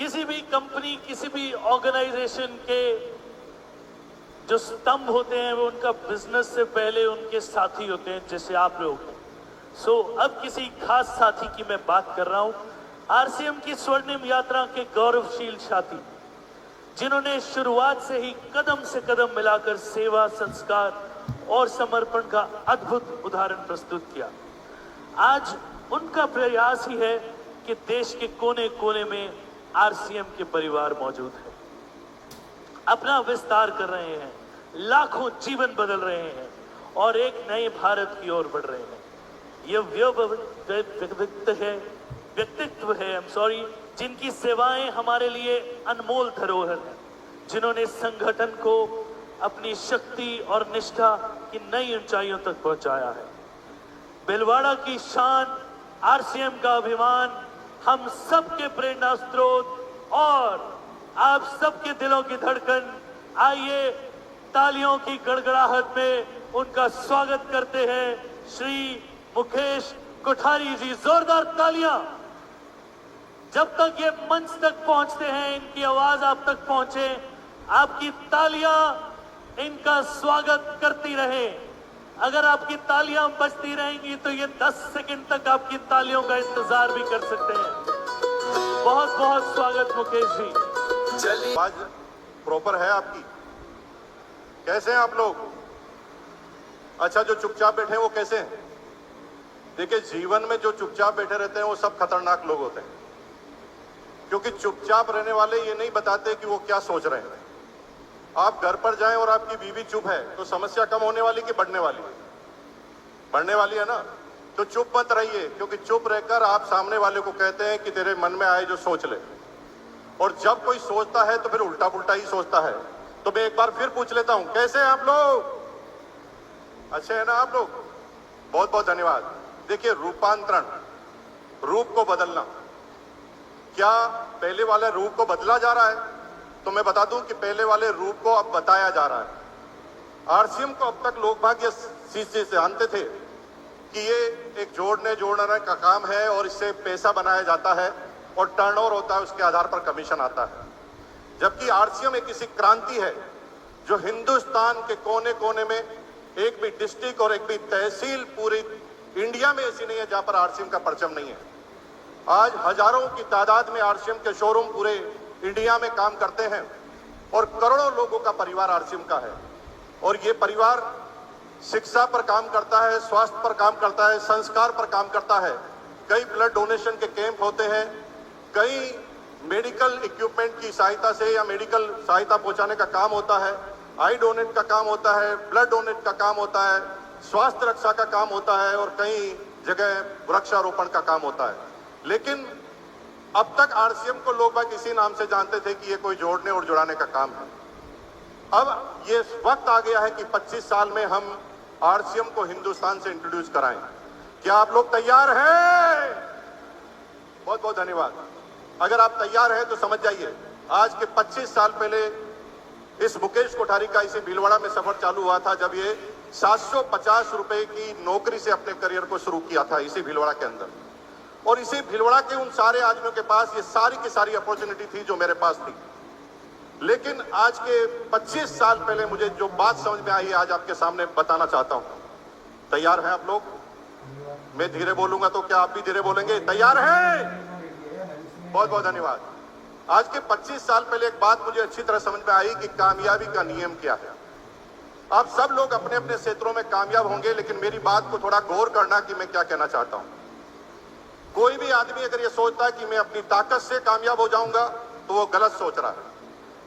किसी भी कंपनी, किसी भी ऑर्गेनाइजेशन के जो स्तंभ होते हैं वो उनका बिजनेस से पहले उनके साथी होते हैं, जैसे आप लोग। अब किसी खास साथी की मैं बात कर रहा हूं, आरसीएम की स्वर्णिम यात्रा के गौरवशील साथी, जिन्होंने शुरुआत से ही कदम से कदम मिलाकर सेवा, संस्कार और समर्पण का अद्भुत उदाहरण प्रस्तुत किया। आज उनका प्रयास ही है कि देश के कोने कोने में आरसीएम के परिवार मौजूद है, अपना विस्तार कर रहे हैं, लाखों जीवन बदल रहे हैं और एक नए भारत की ओर बढ़ रहे हैं। यह व्यक्तित्व है जिनकी सेवाएं हमारे लिए अनमोल धरोहर है, जिन्होंने संगठन को अपनी शक्ति और निष्ठा की नई ऊंचाइयों तक पहुंचाया है। भिलवाड़ा की शान, आरसीएम का अभिमान, हम सबके प्रेरणा स्रोत और आप सबके दिलों की धड़कन। आइए तालियों की गड़गड़ाहट में उनका स्वागत करते हैं श्री मुकेश कोठारी जी। जोरदार तालियां। जब तक ये मंच तक पहुंचते हैं, इनकी आवाज आप तक पहुंचे, आपकी तालियां इनका स्वागत करती रहे। अगर आपकी तालियां बजती रहेंगी तो ये 10 सेकंड तक आपकी तालियों का इंतजार भी कर सकते हैं। बहुत बहुत स्वागत मुकेश जी। चलिए, आवाज प्रॉपर है आपकी? कैसे हैं आप लोग? अच्छा, जो चुपचाप बैठे हैं वो कैसे हैं? देखिए, जीवन में जो चुपचाप बैठे रहते हैं वो सब खतरनाक लोग होते हैं, क्योंकि चुपचाप रहने वाले ये नहीं बताते कि वो क्या सोच रहे हैं। आप घर पर जाएं और आपकी बीवी चुप है तो समस्या कम होने वाली कि बढ़ने वाली? बढ़ने वाली है ना। तो चुप मत रहिए, क्योंकि चुप रहकर आप सामने वाले को कहते हैं कि तेरे मन में आए जो सोच ले। और जब कोई सोचता है तो फिर उल्टा पुल्टा ही सोचता है। तो मैं एक बार फिर पूछ लेता हूं, कैसे हैं आप लोग? अच्छे हैं ना आप लोग? बहुत बहुत धन्यवाद। देखिए, रूपांतरण, रूप को बदलना, क्या पहले वाले रूप को बदला जा रहा है? तो मैं बता दूं कि पहले वाले रूप को अब बताया जा रहा है। आरसीएम को अब तक लोग भाग ये चीज से जानते थे कि ये एक जोड़ने का काम है और इससे पैसा बनाया जाता है और टर्नओवर होता है, उसके आधार पर कमीशन आता है। जबकि आरसीएम एक ऐसी क्रांति है जो हिंदुस्तान के कोने कोने में, एक भी डिस्ट्रिक्ट और एक भी तहसील पूरी इंडिया में ऐसी नहीं है जहां पर आरसीएम का परचम नहीं है। आज हजारों की तादाद में आरसीएम के शोरूम पूरे इंडिया में काम करते हैं और करोड़ों लोगों का परिवार आरसीएम का है। और ये परिवार शिक्षा पर काम करता है, स्वास्थ्य पर काम करता है, संस्कार पर काम करता है। कई ब्लड डोनेशन के कैंप होते हैं, कई मेडिकल इक्विपमेंट की सहायता से या मेडिकल सहायता पहुंचाने का काम होता है, आई डोनेट का काम होता है, ब्लड डोनेट का काम होता है, स्वास्थ्य रक्षा का काम होता है और कई जगह वृक्षारोपण का काम होता है। लेकिन अब तक आरसीएम को लोग बाग इसी नाम से जानते थे कि ये कोई जोड़ने और जुड़ाने का काम है। अब ये वक्त आ गया है कि 25 साल में हम आरसीएम को हिंदुस्तान से इंट्रोड्यूस कराएं। क्या आप लोग तैयार हैं? बहुत बहुत धन्यवाद। अगर आप तैयार हैं तो समझ जाइए, आज के 25 साल पहले इस मुकेश कोठारी का इसी भीलवाड़ा में सफर चालू हुआ था, जब ये 750 रुपए की नौकरी से अपने करियर को शुरू किया था इसी भीलवाड़ा के अंदर। और इसी भीलवाड़ा के उन सारे आदमियों के पास ये सारी की सारी अपॉर्चुनिटी थी जो मेरे पास थी। लेकिन आज के 25 साल पहले मुझे जो बात समझ में आई, आज आपके सामने बताना चाहता हूं। तैयार हैं आप लोग? मैं धीरे बोलूंगा तो क्या आप भी धीरे बोलेंगे? तैयार हैं? बहुत बहुत धन्यवाद। आज के 25 साल पहले एक बात मुझे अच्छी तरह समझ में आई कि कामयाबी का नियम क्या है। आप सब लोग अपने अपने क्षेत्रों में कामयाब होंगे, लेकिन मेरी बात को थोड़ा गौर करना कि मैं क्या कहना चाहता हूं। कोई भी आदमी अगर ये सोचता है कि मैं अपनी ताकत से कामयाब हो जाऊंगा तो वो गलत सोच रहा है।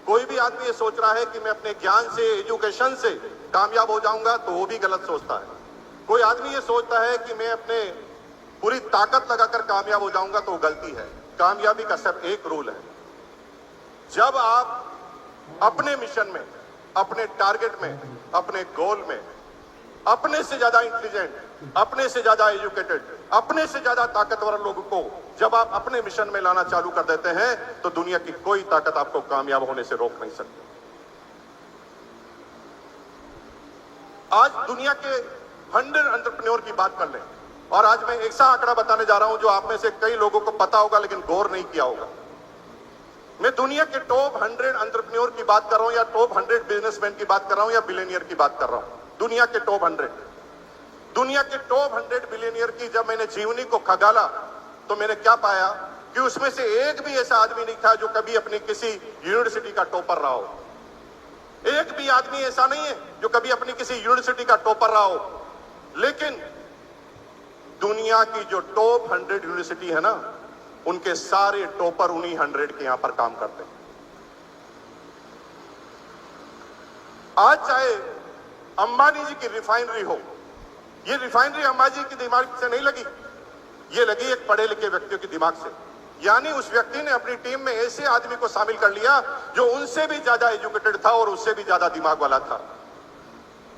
कोई भी आदमी ये सोच रहा है कि मैं अपने ज्ञान से, एजुकेशन से कामयाब हो जाऊंगा तो वो भी गलत सोचता है। कोई आदमी ये सोचता है कि मैं अपने पूरी ताकत लगाकर कामयाब हो जाऊंगा तो वो गलती है। कामयाबी का सिर्फ एक रूल है, जब आप अपने मिशन में, अपने टारगेट में, अपने गोल में अपने से ज्यादा इंटेलिजेंट, अपने से ज्यादा एजुकेटेड, अपने से ज्यादा ताकतवर लोगों को जब आप अपने मिशन में लाना चालू कर देते हैं तो दुनिया की कोई ताकत आपको कामयाब होने से रोक नहीं सकती। आज दुनिया के 100 एंटरप्रेन्योर की बात कर लें, और आज मैं एक सा आंकड़ा बताने जा रहा हूं जो आप में से कई लोगों को पता होगा लेकिन गौर नहीं किया होगा। मैं दुनिया के टॉप 100 एंटरप्रेन्योर की बात कर रहा हूं या टॉप 100 बिजनेसमैन की बात कर रहा हूं या बिलियनियर की बात कर रहा हूं। दुनिया के टॉप 100, दुनिया के टॉप 100 बिलियनियर की जब मैंने जीवनी को खंगाला तो मैंने क्या पाया कि उसमें से एक भी ऐसा आदमी नहीं था जो कभी अपनी किसी यूनिवर्सिटी का टॉपर रहा हो। एक भी आदमी ऐसा नहीं है जो कभी अपनी किसी यूनिवर्सिटी का टॉपर रहा हो। लेकिन दुनिया की जो टॉप 100 यूनिवर्सिटी है ना, उनके सारे टॉपर उन्हीं 100 के यहां पर काम करते हैं। आज चाहे अंबानी जी की रिफाइनरी हो, ये रिफाइनरी अंबानी जी के दिमाग से नहीं लगी, ये लगी एक पढ़े लिखे व्यक्तियों के दिमाग से। यानी उस व्यक्ति ने अपनी टीम में ऐसे आदमी को शामिल कर लिया जो उनसे भी ज्यादा एजुकेटेड था और उससे भी ज्यादा दिमाग वाला था।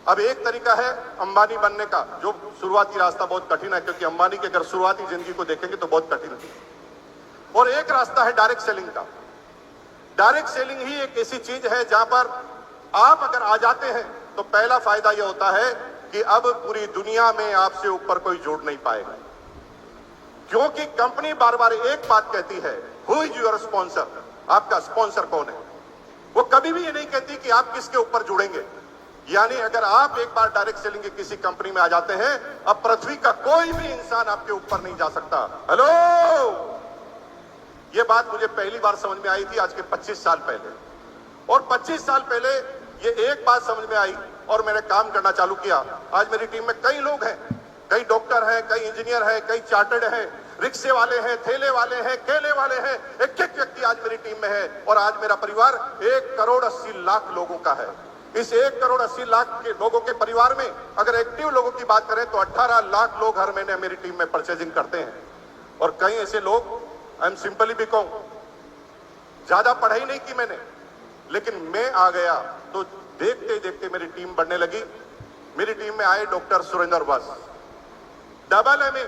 अब एक तरीका है अंबानी बनने का, जो शुरुआती रास्ता बहुत कठिन है, क्योंकि अंबानी की अगर शुरुआती जिंदगी को देखेंगे तो बहुत कठिन थी। और एक रास्ता है डायरेक्ट सेलिंग का। डायरेक्ट सेलिंग ही एक ऐसी चीज है जहां पर आप अगर आ जाते हैं तो पहला फायदा यह होता है कि अब पूरी दुनिया में आपसे ऊपर कोई जोड़ नहीं पाएगा, क्योंकि कंपनी बार बार एक बात कहती है, हु इज योर स्पॉन्सर, आपका स्पॉन्सर कौन है। वो कभी भी ये नहीं कहती कि आप किसके ऊपर जुड़ेंगे। यानी अगर आप एक बार डायरेक्ट सेलिंग की किसी कंपनी में आ जाते हैं, अब पृथ्वी का कोई भी इंसान आपके ऊपर नहीं जा सकता। हेलो, ये बात मुझे पहली बार समझ में आई थी आज के 25 साल पहले। और 25 साल पहले ये एक बात समझ में आई और मैंने काम करना चालू किया। आज मेरी टीम में कई लोग हैं, कई डॉक्टर हैं, कई इंजीनियर हैं, कई चार्टर्ड हैं, रिक्शे वाले हैं, ठेले वाले हैं, केले वाले हैं। एक एक व्यक्ति आज मेरी टीम में है। और आज मेरा परिवार 1 करोड़ 80 लाख लोगों का है। इस 1 करोड़ 80 लाख के लोगों के परिवार में अगर एक्टिव लोगों की बात करें तो 18 लाख लोग हर महीने मेरी टीम में परचेजिंग करते हैं। और कई ऐसे लोग, आई एम सिंपली भी कहूं, ज्यादा पढ़ाई नहीं की मैंने, लेकिन मैं आ गया तो देखते देखते मेरी टीम बढ़ने लगी। मेरी टीम में आए डॉक्टर सुरेंद्र वस, डबल MA,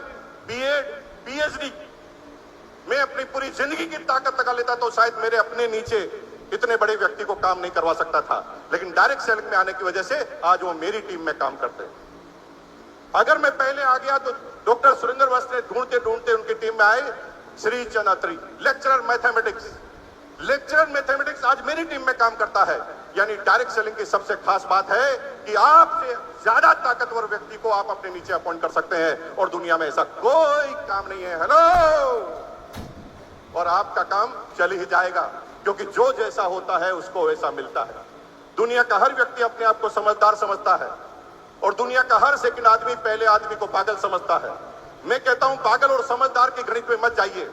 BEd, PhD। मैं अपनी पूरी जिंदगी की ताकत लगा लेता तो शायद मेरे अपने नीचे इतने बड़े व्यक्ति को काम नहीं करवा सकता था, लेकिन डायरेक्ट सेलिंग में आने की वजह से आज वो मेरी टीम में काम करते हैं। अगर मैं पहले आ गया तो डॉक्टर सुरेंद्र वस ने ढूंढते ढूंढते उनकी टीम में आए श्री चंद अत्री, लेक्चरर मैथमेटिक्स। लेक्चरर मैथमेटिक्स आज मेरी टीम में काम करता है। यानी डायरेक्ट सेलिंग की सबसे खास बात है कि आपसे ज्यादा ताकतवर व्यक्ति को आप अपने नीचे अपॉइंट कर सकते हैं और दुनिया में ऐसा कोई काम नहीं है। हेलो, और आपका काम चल ही जाएगा, क्योंकि जो जैसा होता है उसको वैसा मिलता है। दुनिया का हर व्यक्ति अपने आप को समझदार समझता है और दुनिया का हर सेकंड आदमी पहले आदमी को पागल समझता है। मैं कहता हूं पागल और समझदार के गणित में मत जाइए।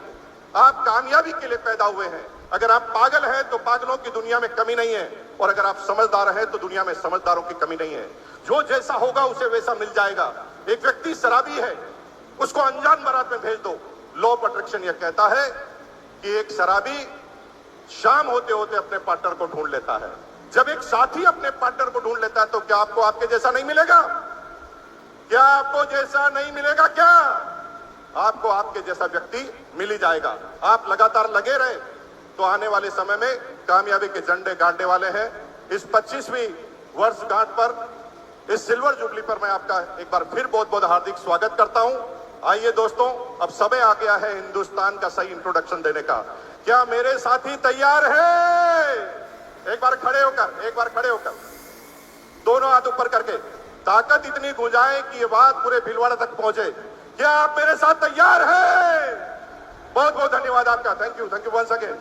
आप कामयाबी के लिए पैदा हुए हैं। अगर आप पागल हैं तो पागलों की दुनिया में कमी नहीं है, और अगर आप समझदार हैं तो दुनिया में समझदारों की कमी नहीं है। जो जैसा होगा उसे वैसा मिल जाएगा। एक व्यक्ति शराबी है, उसको अनजान बारात में भेज दो। लॉ ऑफ अट्रैक्शन यह कहता है कि एक शराबी शाम होते होते अपने पार्टनर को ढूंढ लेता है। जब एक साथी अपने पार्टनर को ढूंढ लेता है तो क्या आपको आपके जैसा नहीं मिलेगा? क्या आपको जैसा नहीं मिलेगा? क्या आपको आपके जैसा व्यक्ति मिल ही जाएगा। आप लगातार लगे रहे तो आने वाले समय में कामयाबी के झंडे गाड़ने वाले हैं। इस 25वीं वर्षगांठ पर, इस सिल्वर जुबली पर मैं आपका एक बार फिर बहुत बहुत हार्दिक स्वागत करता हूं। आइए दोस्तों, अब समय आ गया है हिंदुस्तान का सही इंट्रोडक्शन देने का। क्या मेरे साथी तैयार हैं? एक बार खड़े होकर दोनों हाथ ऊपर करके ताकत इतनी गुंजाए कि ये बात पूरे भीलवाड़ा तक पहुंचे। क्या आप मेरे साथ तैयार हैं? बहुत बहुत धन्यवाद आपका। Thank you once again.